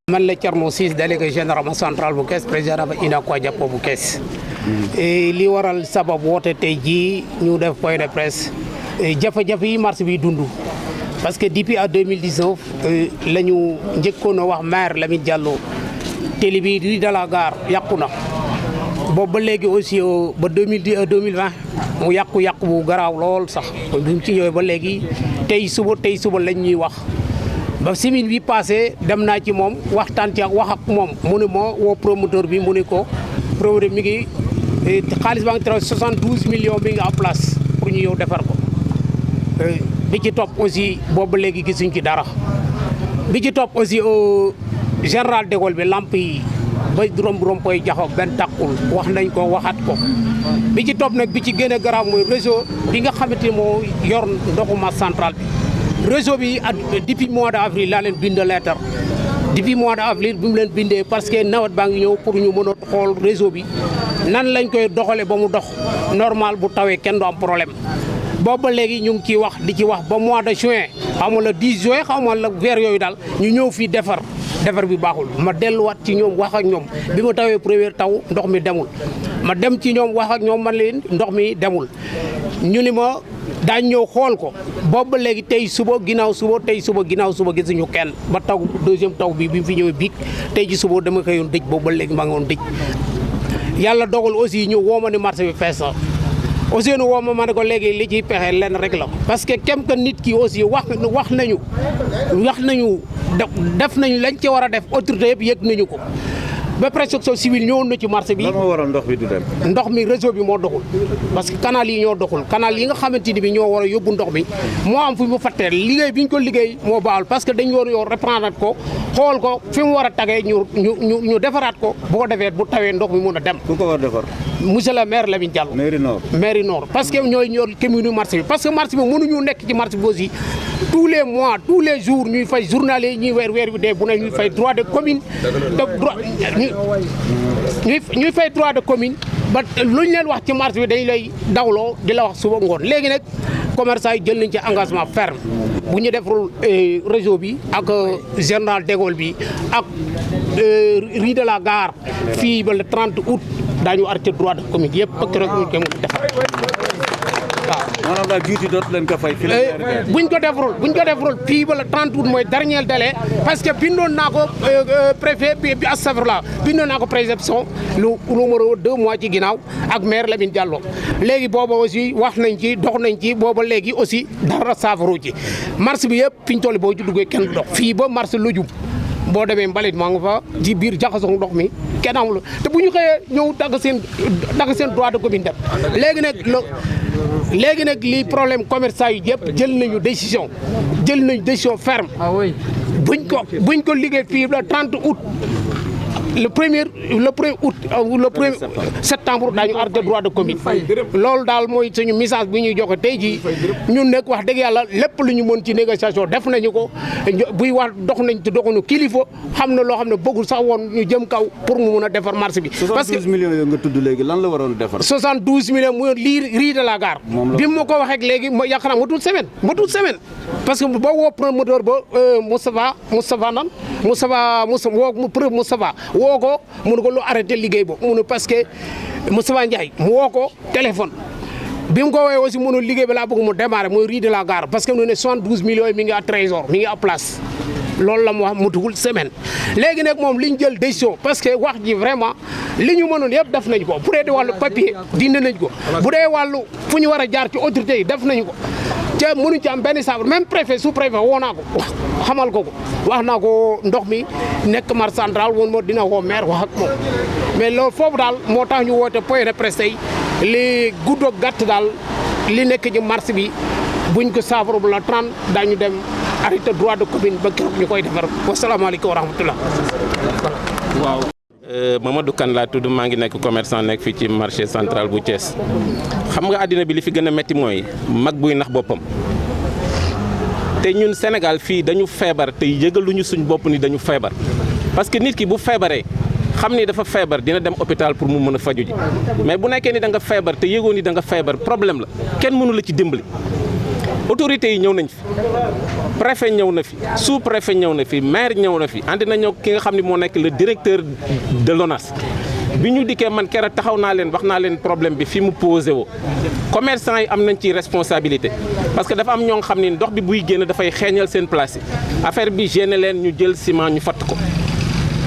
man la Thierno Ciss délégué général central bu Kees président ba Unacois Jàppo bu Kees li waral sabab woote tey jii ñu def point de presse jafe-jafe yi marché bi dund parce que depuis à 2019 la ñu njëkkoon a wax maire Lamine Diallo télé bi di de la gare yàqu na boobu ba léegi aussi ba 2020 mu yàqu bu garaaw lool sax bi mu ci ñëwee ba léegi tey suba lañ ñuy wax ba semaine bi passé dem naa ci moom waxtaan ci wax ak moom mu ne ma woo promoteur bi mu ne ko promoteur mi ngi xaalis baa ngi tra 72 millions mi ngi en place pour ñu yow defar ko bi ci topp aussi boobu léegi gisuñ ci dara bi ci topp aussi général de Gaulle bi lamp yi ba rompoy jaxaw benn tàkkul wax nañ ko waxat ko bi ci topp nag bi ci gën a garaaw mooy réseau bi nga xamante ni moo yor ndoxuma central bi réseau bi depuis mois de avril laa leen bind lettre depuis mois de avril bi mu leen bindee parce que nawet baa ngi ñëw pour ñu mën a xool réseau bi nan lañ koy doxalee ba mu dox normal bu tawee kenn du am problème boobu ba léegi ñu ngi ciy wax di ci wax ba mois de juin xaw ma la 10 juin xaw ma la weer yooyu daal ñu ñëw fii defar bi baaxul ma delluwaat ci ñoom wax ak ñoom bi ma tawee première taw ndox mi demul ma dem ci ñoom wax ak ñoom man leen ndox mi demul ñu ni ma daañ ñëw xool ko boobu ba léegi tey suba ginnaaw suba gisuñu kenn ba taw deuxième taw bi mu fi ñëwee biig tey ji suba dama xëyoon dëj boobu ba léegi maa ngi woon dëj yàlla dogal aussi ñu woo ma ni marché bi fees na aussi nu woo ma ne ko léegi li ciy pexe lenn rek la parce que kem que nit ki aussi wax nañu def nañu lañ ci war a def autorité yëpp yëg nañu ko ba protection civile ñëwoon na ci marché bi. lan moo waral ndox bi du dem. ndox mi réseau bi moo doxul parce que canal yi ñoo doxul canal yi nga xamante ni bi ñoo war a yóbbu ndox mi moo am fu mu fattee liggéey bi ñu ko liggéey moo baaxul parce que dañu war a reprendre ko xool ko fi mu war a tagee ñu defaraat ko bu ko defee bu tawee ndox mi mun a dem. ku ko war a defar. monsieur le maire Lamine Diallo. mairie nord parce que ñooy ñor commune marché bi parce que marché bi mënuñu nekk ci marché bi aussi tous les mois tous les jours ñuy fay journalier ñuy weer bi dee bu ne ñuy fay droit de commune ñuy fay droit de commune ba lu ñu leen wax ci marché bi dañ lay dawloo di la wax suba ngoon léegi nag commerçant yi jël nañ ci engagement ferme bu ñu defarul réseau bi ak général de Gaulle bi ak rue de la gare fii ba le 30 août daañu arrêté droit de commune yëpp parce que rek ñu koy mën defar waaw. maanaam daal juuti dootu leen ko fay. buñ ko defarul fii ba le 30 août mooy dernier délai parce que bindoon naa ko préfet bi astafurlah bindoon naa ko préception lu numéro 2 mois ci ginnaaw ak maire Lamine Diallo léegi booba aussi wax nañ ci dox nañ ci booba léegi aussi dara saafaru ci marché bi yëpp fi ñu toll boo ci duggee kenn dox fii ba marché lujum boo demee mbalit maa nga fa ci biir jaxasoo ndox mi kenn amul te bu ñu xëyee ñëw dagg seen droit de commune dem léegi nag lii problème commerçant yi yëpp jël nañu décision ferme buñ ko liggéey fii le 30 août le premier août le premier septembre daañu arrêté droit de commune loolu daal mooy suñu message bi ñuy joxe tey jii ñun nag wax dëgg yàlla lépp lu ñu mën ci négociation def nañu ko buy wax dox nañ te doxuñu kilifa xam na loo xam ne bëggul sax woon ñu jëm kaw pour mu mun a defar marché bi. parce que 72 millions yooyu nga tudd léegi lan la waroon defar. 72 millions mu lii rue de la gare. bi ma ko waxee léegi ma yaakaar naa matul semaine parce que ba woo promoteur ba Moustapha woo ko mun ko lu arrêté liggéey boobu munu parce que Moustapha Ndiaye mu woo ko téléphone bi mu ko woowee aussi mënul liggéey bi laa bëgg mu démarrer mooy rue de la gare parce que mu ne 72 millions yi mi ngi à trésor mi ngi à place loolu la mu wax mu tugul semaine léegi nag moom li ñu jël décision parce que wax ji vraiment li ñu mënoon yëpp def nañ ko bu dee wàllu papier dindi nañ ko bu dee wàllu fu ñu war a jaar ci autorité yi def nañ ko te mënuñ ci am benn saafara même préfet sous préfet woo naa ko xamal ko wax naa ko ndox mi nekk marché central woon moo dina woo maire wax ak moom mais loolu foofu daal moo tax ñu woote point de presse tey li guddoo gàtt daal li nekk ci marché bi buñ ko saafara bu la 30 daañu dem arrêté droit de commune ba keroog ñu koy defar wasalaamaaleykum wa rahmatullah. waaw. Mamadou Kane laa tudd maa ngi nekk commerçant nekk fii ci marché central bu Thiès xam nga àddina bi li fi gën a métti mooy mag buy nax boppam te ñun Sénégal fii dañu feebar te yëgaluñu suñ bopp ni dañu feebar parce que nit ki bu feebaree xam ni dafa feebar dina dem hôpital pour mu mën a faju ji mais bu nekkee ni da nga feebar te yëgoo ni da nga feebar problème la kenn mënu la ci dimbali autorités yi ñëw nañ fi préfet ñëw na fi sous préfet ñëw na fi maire ñëw na fi andi nañoo ki nga xam ne moo nekk le directeur de l'ONAS bi ñu dikkee man keroog taxaw naa leen wax naa leen problème bi fi mu posé woo commerçant yi am nañ ci responsabilité parce que dafa am ñoo xam ne ndox bi buy génn dafay xeeñal seen place yi affaire bi gêné leen ñu jël ciment ñu fatt ko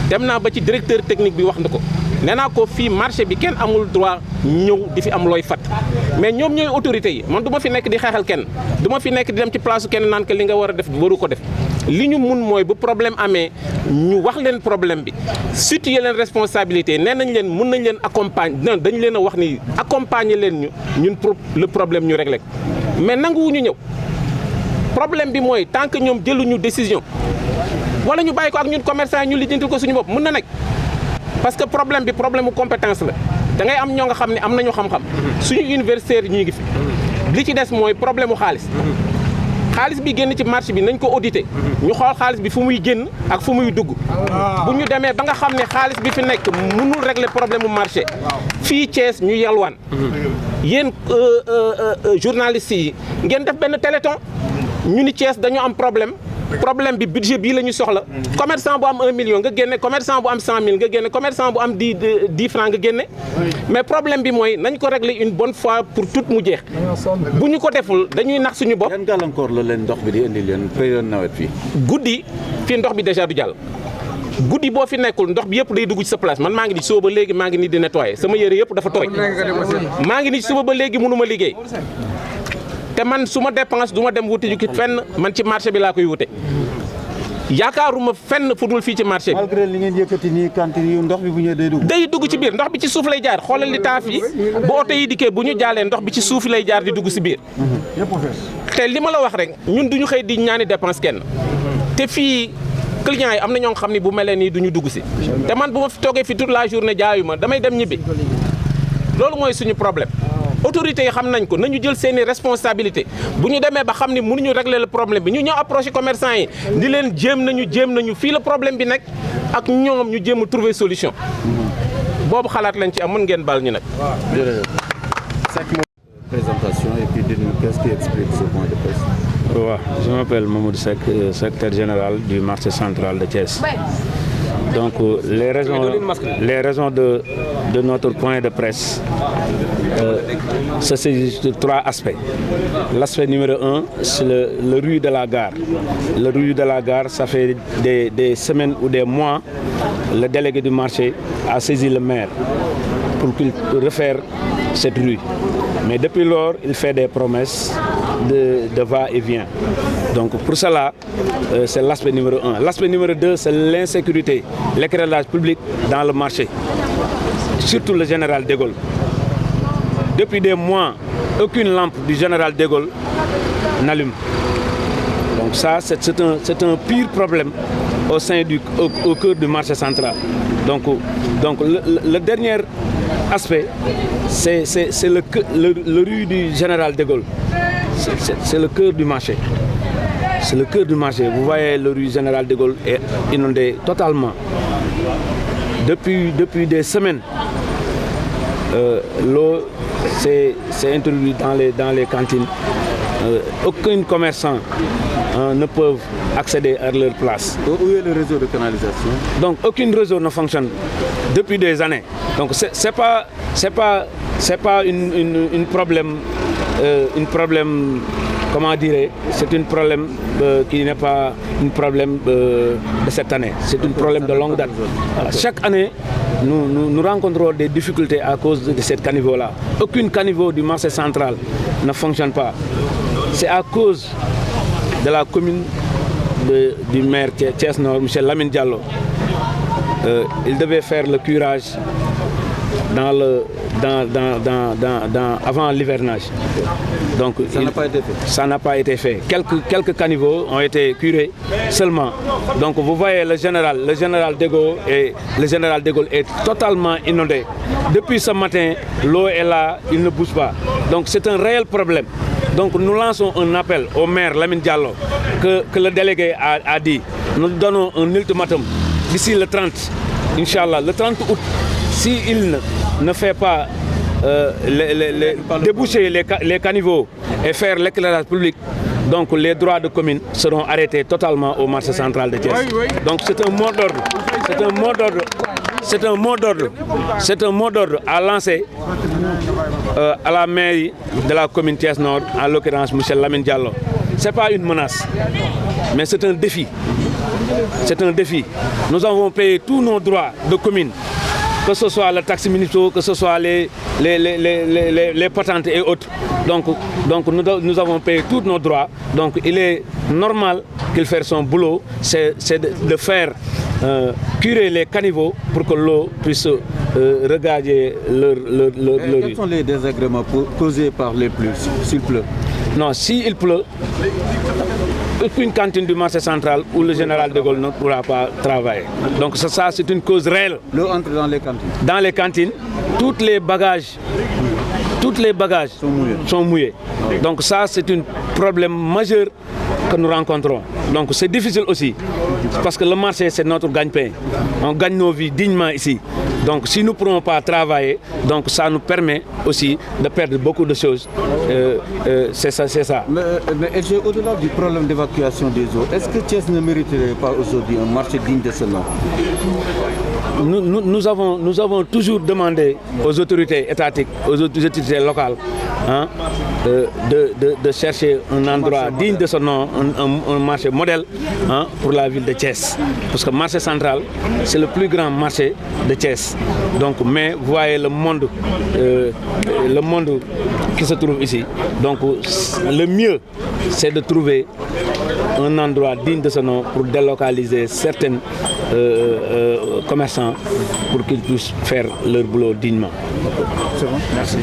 dem naa ba ci directeur technique bi wax na ko nee naa ko fii marché bi kenn amul droit ñëw di fi am looy fatt mais ñoom ñooy autorités yi man du ma fi nekk di xeexal kenn du ma fi nekk di dem ci place kenn naan que li nga war a def waru ko def li ñu mun mooy bu problème amee ñu wax leen problème bi situer leen responsabilité nee nañ leen mun nañ leen accompagner dañ leen a wax ni accompagner leen ñun le problème ñu réglé ko mais nanguwuñu ñëw problème bi mooy tant que ñoom jëluñu décision wala ñu bàyyi ko ak ñun commerçant yi ñu lijjantil ko suñu bopp mun na nekk parce que problème bi problème mu compétence la da ngay am ñoo nga xam ne am nañu xam-xam suñu universitaires yi ñu ngi fi li ci des mooy problème mu xaalis bi génn ci marché bi nañ ko audité ñu xool xaalis bi fu muy génn ak fu muy dugg bu ñu demee ba nga xam ne xaalis bi fi nekk mënul régler problème mu marché fii Thiès ñu yalwaan yéen journalistes yi ngeen def benn téléthon ñu ni Thiès dañu am problème bi budget bii la ñu soxla commerçant bu am 1 million nga génne commerçant bu am 100 000 nga génne commerçant bu am 10 francs nga génne mais problème bi mooy nañ ko régler une bonne fois pour tout mu jeex bu ñu ko deful dañuy nax suñu bopp. yan gàllankoor la leen ndox bi di indi leen période nawet fii. guddi fii ndox bi déjà du jàll guddi boo fi nekkul ndox bi yëpp day dugg ci sa place man maa ngi ni suba ba léegi maa ngi ni di nettoyer sama yére yëpp dafa tooy maa ngi ni suba ba léegi mënu ma liggéey. te man su ma dépense du ma dem wuti ju fenn man ci marché bi laa koy wute yaakaaruma fenn fu dul fii ci marché bi. malgré li ngeen yëkkati nii cantine yu ndox bi bu ñëwee day dugg. day dugg ci biir ndox bi ci suuf lay jaar xoolal li taaf yi bu oto yi dikkee bu ñu jaalee ndox bi ci suuf lay jaar di dugg si biir. te li ma la wax rek ñun duñu xëy di ñaani dépense kenn te fii clients yi am na ñoo xam ne bu melee nii duñu dugg si te man bu ma fi toogee fi toute la journée jaayu ma damay dem ñibbi loolu mooy suñu problème. autorités yi xam nañ ko nañu jël seeni responsabilité bu ñu demee ba xam ni mënuñu régler le problème bi ñu ñëw approché commerçant yi di leen jéem nañu fii la problème bi nekk ak ñoom ñu jéem a trouver solution boobu xalaat lañ ci am mën ngeen baal ñu nag. Présentation et puis dites-nous qu'est-ce qui explique ce point de presse. Ouais, je m'appelle Mamoudou Seck, secrétaire général du marché central de Thiès. Donc les raisons de notre point de presse, ça c'est trois aspects. L'aspect numéro 1, c'est le rue de la gare. Le rue de la gare, ça fait des semaines ou des mois, le délégué du marché a saisi le maire pour qu'il refaire cette rue. Mais depuis lors, il fait des promesses de va-et-vient. Donc pour cela, c'est l'aspect numéro 1. L'aspect numéro 2, c'est l'insécurité, l'éclairage public dans le marché, surtout le général de Gaulle. Depuis des mois, aucune lampe du général de Gaulle n'allume. Donc ça, c'est un pire problème au sein au cœur du marché central. Donc le dernier aspect, c'est le rue du général de Gaulle. C'est le cœur du marché. C'est le cœur du marché. Vous voyez, le rue général de Gaulle est inondé totalement. Depuis des semaines, l'eau s'est introduite dans les cantines. Aucun commerçant ne peut accéder à leur place. Où est le réseau de canalisation? Donc aucun réseau ne fonctionne depuis des années. Donc c'est pas une problème, comment dire, c'est un problème qui n'est pas un problème de cette année. C'est un problème de longue date. Voilà. Chaque année, nous rencontrons des difficultés à cause de cette caniveau-là. Aucune caniveau du marché central ne fonctionne pas. C'est à cause de la commune du maire Thiès Nord, M. Lamine Diallo. Il devait faire le curage avant l'hivernage. Donc ça n'a pas été fait. Quelques caniveaux ont été curés seulement. Donc vous voyez le général de Gaulle est totalement inondé. Depuis ce matin, l'eau est là, il ne bouge pas. Donc c'est un réel problème. Donc nous lançons un appel au maire Lamine Diallo que le délégué a dit. Nous donnons un ultimatum d'ici le 30, Inch'Allah, le 30 août. S'il ne fait pas déboucher les caniveaux et faire l'éclairage public, donc les droits de commune seront arrêtés totalement au marché central de Thiès. Donc c'est un mot d'ordre. C'est un mot d'ordre. C'est un mot d'ordre. C'est un mot d'ordre à lancer à la mairie de la commune Thiès Nord, en l'occurrence M. Lamine Diallo. Ce n'est pas une menace, mais c'est un défi. C'est un défi. Nous avons payé tous nos droits de commune, que ce soit le taxi municipal, que ce soit les patentes et autres. Donc nous avons payé tous nos droits. Donc il est normal qu'il fasse son boulot, c'est de faire curer les caniveaux pour que l'eau puisse regarder leur Quels sont les désagréments causés par les pluies, s'il pleut? Non, s'il pleut, une cantine du marché central où le général de Gaulle ne pourra pas travailler. Donc ça, c'est une cause réelle. L'eau entre dans les cantines? Dans les cantines, tous les bagages sont mouillés. Donc ça, c'est un problème majeur que nous rencontrons. Donc c'est difficile aussi, parce que le marché, c'est notre gagne-pain. On gagne nos vies dignement ici. Donc si nous ne pourrons pas travailler, donc ça nous permet aussi de perdre beaucoup de choses. C'est ça. Mais au-delà du problème d'évacuation des eaux, est-ce que Thiès ne mériterait pas aujourd'hui un marché digne de ce nom? Nous avons toujours demandé aux autorités étatiques, aux autorités locales, hein, de chercher un endroit digne de ce nom, un marché modèle, hein, pour la ville de Thiès. Parce que le marché central, c'est le plus grand marché de Thiès. Donc, mais vous voyez le monde qui se trouve ici. Donc le mieux, c'est de trouver un endroit digne de ce nom pour délocaliser certains commerçants pour qu'ils puissent faire leur boulot dignement. C'est bon, merci.